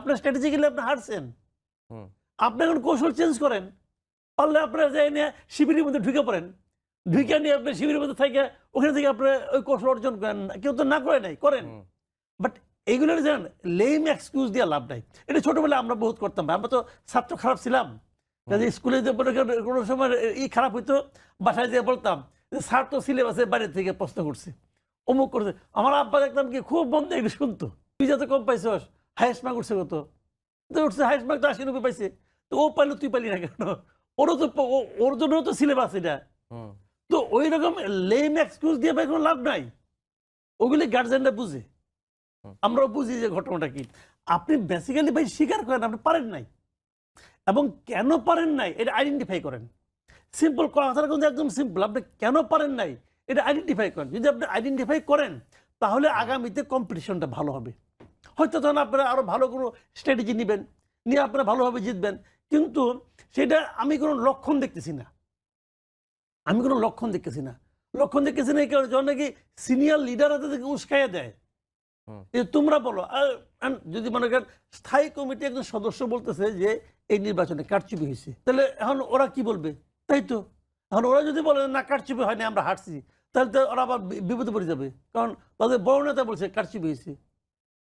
আপনার স্ট্র্যাটেজিক্যালি আপনি হারছেন। হুম। আপনি এখন কৌশল চেঞ্জ করেন। পারলে আপনারা যাই নিয়ে শিবিরের মধ্যে ঢুকে পড়েন। ঢুকে নিয়ে আপনি শিবিরের মধ্যে থেকে ওখানে থেকে আপনারা ওই কৌশল অর্জন করেন। কেউ তো না করে নাই, করেন। হুম। বাট এইগুলো জানেন লেম এক্সকিউজ দিয়ে লাভ নাই। এটা ছোটবেলায় আমরা বহুত করতাম। আমরা তো ছাত্র খারাপ ছিলাম। কাজে স্কুলে যে কোনো সময় খারাপ হইতো, বাসায় যেয়ে বলতাম যে স্যার তো সিলেবাসের বাইরে থেকে প্রশ্ন করছে, অমুক করছে। আমার আব্বা দেখতাম কি খুব মন দিয়ে এগুলো শুনতো। তুই যত কম পাইছস, হাইয়েস্ট মার্ক উঠছে কত? তো উঠছে হাইয়েস্ট মার্ক তো 80-90 পাইছে। তো ও পাইলো তুই পাইলি না কেন? ওরও তো ওর জন্য তো সিলেবাস এটা। হুম। তো ওই রকম লেম এক্সকিউজ দিয়ে ভাই কোনো লাভ নাই। ওগুলি গার্জেনরা বুঝে। হুম। আমরাও বুঝি যে ঘটনাটা কি। আপনি বেসিক্যালি ভাই স্বীকার করেন আপনি পারেন নাই। এবং কেন পারেন নাই এটা আইডেন্টিফাই করেন। সিম্পল কথাটা কিন্তু একদম সিম্পল। আপনি কেন পারেন নাই এটা আইডেন্টিফাই করেন। যদি আপনি আইডেন্টিফাই করেন তাহলে আগামীতে কম্পিটিশনটা ভালো হবে। হয়তো তখন আপনারা আরো ভালো কোনো স্ট্র্যাটেজি নিবেন, নিয়ে আপনারা ভালোভাবে জিতবেন। কিন্তু সেটা আমি কোনো লক্ষণ দেখতেছি না। আমি কোনো লক্ষণ দেখতেছি না। লক্ষণ দেখতেছি না এই কারণে যখন নাকি সিনিয়র লিডাররা তাদেরকে উস্কাইয়া দেয়। হুম। তোমরা বলো। যদি মনে করেন স্থায়ী কমিটি একজন সদস্য বলতেছে যে এই নির্বাচনে কারচুপি হয়েছে, তাহলে এখন ওরা কি বলবে? তাই তো। এখন ওরা যদি বলে না কারচুপি হয়নি আমরা হারছি, তাহলে তো ওরা আবার বিপদে পড়ে যাবে। কারণ তাদের বড় নেতা বলছে কারচুপি হয়েছে।